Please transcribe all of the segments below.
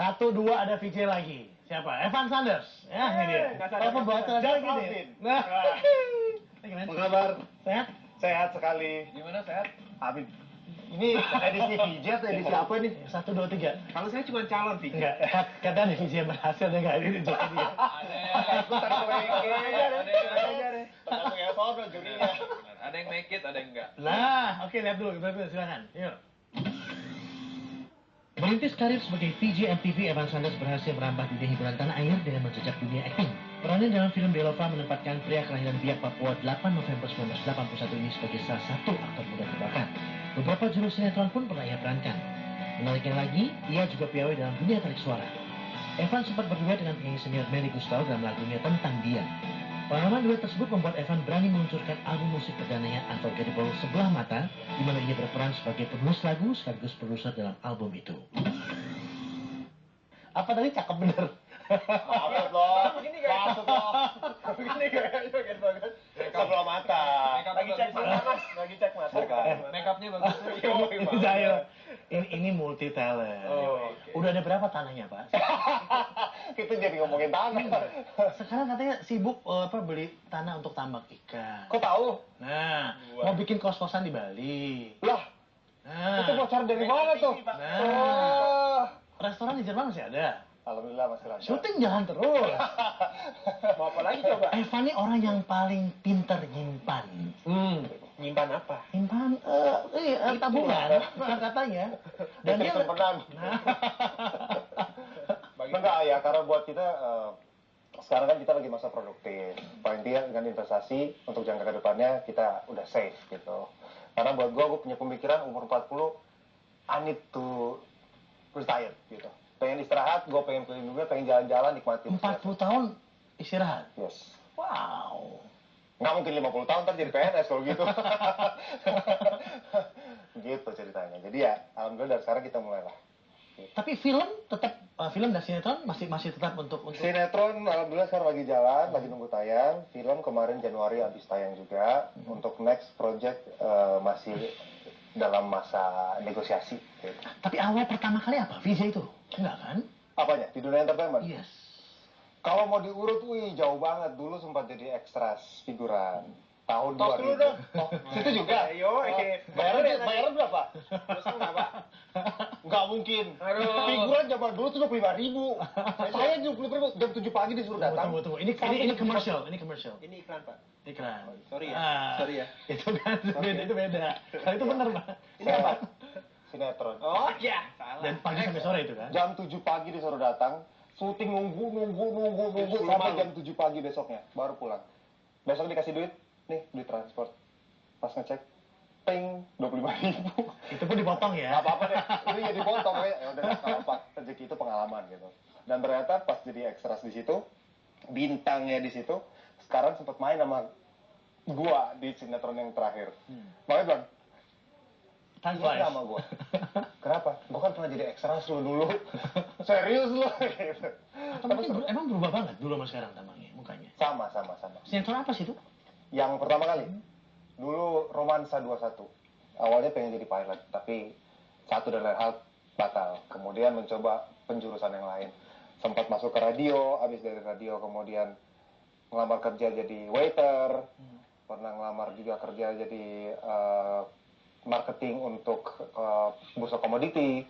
1, 2 ada VJ lagi. Siapa? Evan Sanders. Ya, ini dia. Kalau pembahasan gini. Nah. Apa kabar? Sehat? Sehat sekali. Gimana sehat? Amin. Ini edisi VJ atau edisi apa nih? 1, 2, 3. Kalau saya cuma calon VJ. Enggak, katanya nih VJ yang berhasil deh enggak ini joki dia. Ada yang make it, ada yang enggak. Nah, oke lihat dulu, silakan. Yuk. Merintis karir sebagai VJ MTV, Evan Sanders berhasil merambah dunia hiburan tanah air dengan menjejak dunia akting. Perannya dalam film Belova menempatkan pria kelahiran Biak, Papua 8 November 1981 ini sebagai salah satu aktor muda terbakat. Beberapa judul sinetron pun pernah ia perankan. Menariknya lagi, ia juga piawai dalam dunia tarik suara. Evan sempat berduet dengan penyanyi senior Melly Guslau dalam lagunya Tentang Dia. Pengalaman duet tersebut membuat Evan berani meluncurkan album musik perdananya Unforgettable Sebelah Mata, di mana ia berperan sebagai penulis lagu sekaligus produser dalam album itu. Apa tadi cakep bener? Maksud loh. Begini kayak Maksud loh. Begini kayaknya gitu banget. Sebelah mata. Lagi cek mata, Mas. Lagi cek mata. Make upnya bagus. Zahil. Ini multi talent. Oh, Udah ada berapa tanahnya, Pak? Kita jadi ngomongin tanah. Sekarang katanya sibuk beli tanah untuk tambak ikan. Kok tahu? Nah, mau bikin kos-kosan di Bali. Lah, Nah, itu bocor dari mana tuh? Nah. Restoran di Jerman masih ada. Alhamdulillah masih lancar. Syuting jalan terus. Mau apa lagi coba? Evan ini orang yang paling pinter nyimpan. Nyimpan apa? Nyimpan tabungan katanya. Dan dia simpenan. Nah. Enggak ya, karena buat kita sekarang kan kita lagi masa produktif. Paling tidak dengan investasi untuk jangka ke depannya kita udah safe gitu. Karena buat gue punya pemikiran umur 40 I need to retire gitu. Pengen istirahat, gue pengen keliling dunia, pengen jalan-jalan, nikmatin. 40 tahun istirahat. Yes. Wow. Nggak mungkin 50 tahun ntar jadi PNS kalau gitu. Gitu ceritanya. Jadi ya, alhamdulillah dari sekarang kita mulailah. Tapi film tetap film dan sinetron masih tetap untuk Sinetron alhamdulillah sekarang lagi jalan, lagi nunggu tayang. Film kemarin Januari habis tayang juga. Untuk next project masih dalam masa negosiasi. Gitu. Tapi awal pertama kali apa? VJ itu? Enggak kan? Apanya? Di dunia entertainment? Yes. Kalau mau diurut, jauh banget. Dulu sempat jadi ekstras figuran. Tahun 2000. dong. Oh, situ juga? Ayo, Bayaran berapa? Terus kenapa? Nggak mungkin. Aduh. Figuran zaman dulu tuh 25.000. Saya 25.000. Jam 7 pagi disuruh datang. Tunggu. Ini commercial. Ini iklan, Pak. Iklan. Sorry ya. Sorry ya. Itu kan itu beda. Kalau itu benar, Pak. Ini apa? Sinetron. Oh, ya. Salah. Dan pagi sampai sore itu kan? Jam 7 pagi disuruh datang. Syuting nunggu sampai jam 7 pagi besoknya. Baru pulang. Besok dikasih duit. Nih, duit transport. Pas ngecek. Ting, 25.000. Itu pun dipotong ya? Nggak apa-apa deh. Itu jadi potong ya. Ya udah, nggak apa. Rezeki itu pengalaman gitu. Dan ternyata pas jadi ekstras di situ, bintangnya di situ, sekarang sempat main sama gua di sinetron yang terakhir. Makanya bilang, Tanpa sama gua. Kenapa? Gua kan pernah jadi ekstras lu dulu. Serius lu gitu. Atau mungkin emang berubah banget dulu sama sekarang tampangnya, mukanya? Sama. Sinetron apa sih itu? Yang pertama kali, dulu Romansa 21. Awalnya pengen jadi pilot, tapi satu dan lain hal batal. Kemudian mencoba penjurusan yang lain. Sempat masuk ke radio, habis dari radio kemudian ngelamar kerja jadi waiter. Pernah ngelamar juga kerja jadi marketing untuk bursa komoditi.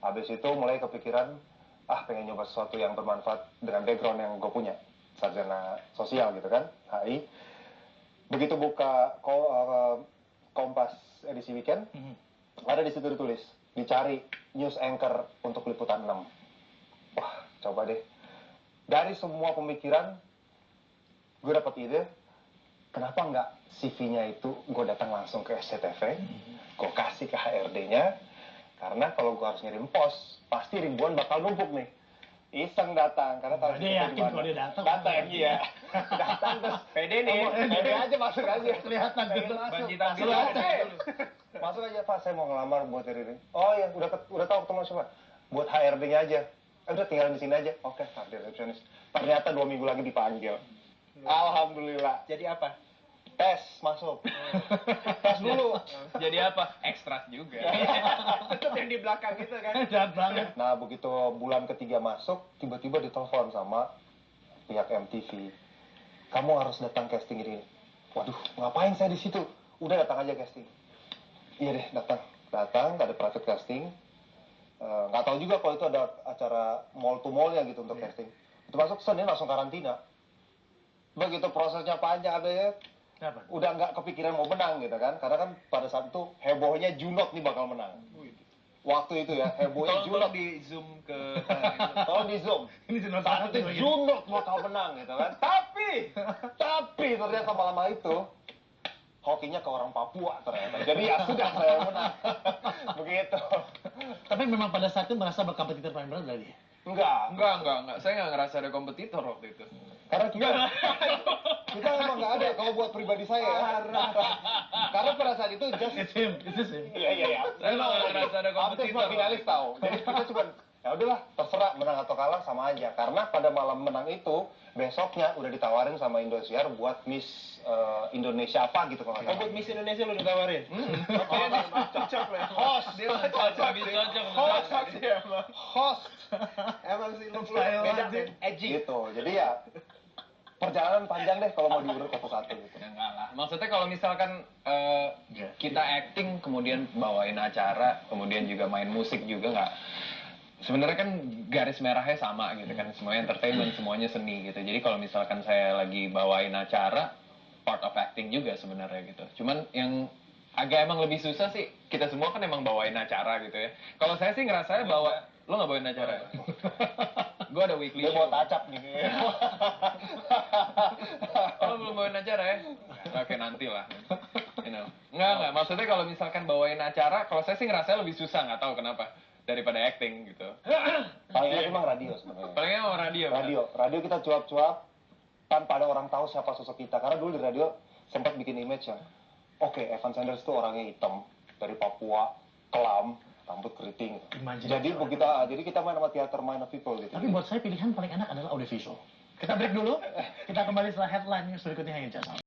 Habis itu mulai kepikiran, pengen nyoba sesuatu yang bermanfaat dengan background yang gue punya. Sarjana sosial gitu kan, HI. Begitu buka Kompas edisi weekend, ada di situ ditulis, dicari news anchor untuk liputan 6. Wah, coba deh. Dari semua pemikiran, gue dapat ide, kenapa nggak CV-nya itu gue datang langsung ke SCTV, gue kasih ke HRD-nya, karena kalau gue harus ngirim pos, pasti ribuan bakal numpuk nih. Iseng datang, karena tahu dia yakin kalau dia datang. Datang, iya. Datang terus. Pede nih. Pede aja, masuk aja. Kelihatan gitu. Banci tampil Masuk aja, Pak, saya mau ngelamar buat ini. Oh iya, udah tahu ketemu siapa? Buat HRD-nya aja. Udah tinggal di sini aja. Oke, resepsionis. Ternyata 2 minggu lagi dipanggil. Alhamdulillah. Jadi apa? tes masuk. Tes dulu. Jadi apa? Ekstrak juga. Tetap yang di belakang gitu kan. Jahat banget. Nah, begitu bulan ketiga masuk, tiba-tiba ditelepon sama pihak MTV. Kamu harus datang casting ini. Waduh, ngapain saya di situ? Udah datang aja casting. Iya deh, datang. Datang, ada private casting. Nggak tahu juga kalau itu ada acara mall to mall-nya gitu untuk casting. Itu masuk Senin langsung karantina. Begitu prosesnya panjang ada ya, Kenapa? udah nggak kepikiran mau menang gitu kan. Karena kan pada saat itu hebohnya Junot nih bakal menang. Waktu itu ya, hebohnya Junot. Tolong di zoom ke Tolong di zoom. Ini Junot Saat banget itu lagi. Junot bakal menang gitu kan. Tapi ternyata malam itu hokinya ke orang Papua ternyata. Jadi ya sudah saya menang. Begitu. Tapi memang pada saat itu merasa berkompetitor paling berat dari dia. Enggak. Enggak. Saya nggak ngerasa ada kompetitor waktu itu. Karena kita emang nggak ada kalau buat pribadi saya ya. Karena pada saat itu just It's him. Iya. Saya nggak ngerasa ada Hampir kompetitor. semua finalis tahu. Jadi kita cuma ya udahlah terserah menang atau kalah sama aja. Karena pada malam menang itu besoknya udah ditawarin sama Indosiar buat Miss Indonesia apa gitu kalau nggak Oh, salah. buat Miss Indonesia lu ditawarin? Oke, cocok lah. Host, Dia mah cocok, cocok. Cocok sih emang. host Emang sih lu Style beda, aja. men. Edgy. gitu. Jadi ya perjalanan panjang deh kalau mau diurut satu-satu gitu. Ya enggak lah. Maksudnya kalau misalkan kita acting, kemudian bawain acara, kemudian juga main musik juga nggak. Sebenarnya kan garis merahnya sama gitu kan, semuanya entertainment, semuanya seni gitu. Jadi kalau misalkan saya lagi bawain acara, part of acting juga sebenarnya gitu. Cuman yang agak emang lebih susah sih, kita semua kan emang bawain acara gitu ya. Kalau saya sih ngerasanya bawa, lo nggak bawain acara ya? Gue ada weekly Dia show. mau tacap nih. Oh, belum bawain acara ya? Oke, nanti lah. You know. Enggak. Maksudnya kalau misalkan bawain acara, kalau saya sih ngerasanya lebih susah, nggak tahu kenapa. Daripada acting gitu. Paling enak emang radio sebenarnya. Palingnya mau radio. kan? Radio kita cuap-cuap tanpa ada orang tahu siapa sosok kita. Karena dulu di radio sempat bikin image yang oke, Evan Sanders itu orangnya hitam dari Papua, kelam, rambut keriting. Imajinasi Jadi orang. begitu jadi kita main sama teater Mind of People gitu. Tapi buat saya pilihan paling enak adalah audiovisual. Kita break dulu. Kita kembali setelah headline news berikutnya hanya Jasa.